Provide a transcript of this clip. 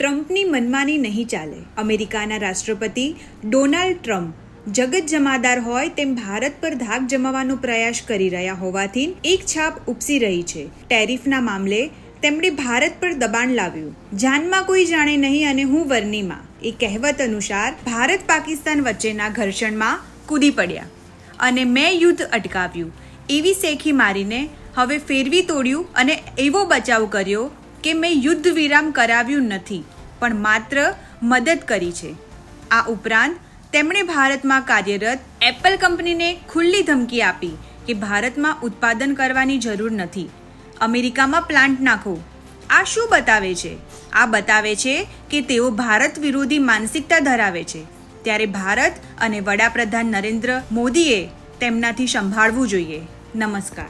ટ્રમ્પની મનમાની નહીં ચાલે. અમેરિકાના રાષ્ટ્રપતિ ડોનાલ્ડ ટ્રમ્પ જગત જમાદાર હોય તેમ ભારત પર ધાક જમાવવાનો પ્રયાસ કરી રહ્યા હોવાથી એક છાપ ઉપસી રહી છે. ટેરિફના મામલે તેમણે ભારત પર દબાણ લાવ્યું. જાનમાં કોઈ જાણે નહીં અને હું વરનીમાં એ કહેવત અનુસાર ભારત પાકિસ્તાન વચ્ચેના ઘર્ષણમાં કૂદી પડ્યા અને મેં યુદ્ધ અટકાવ્યું એવી શેખી મારીને હવે ફેરવી તોડ્યું અને એવો બચાવ કર્યો કે મેં યુદ્ધ વિરામ કરાવ્યું નથી પણ માત્ર મદદ કરી છે. આ ઉપરાંત તેમણે ભારતમાં કાર્યરત એપલ કંપનીને ખુલ્લી ધમકી આપી કે ભારતમાં ઉત્પાદન કરવાની જરૂર નથી, અમેરિકામાં પ્લાન્ટ નાખો. આ શું બતાવે છે? આ બતાવે છે કે તેઓ ભારત વિરોધી માનસિકતા ધરાવે છે. ત્યારે ભારત અને વડાપ્રધાન નરેન્દ્ર મોદીએ તેમનાથી સંભાળવું જોઈએ. નમસ્કાર.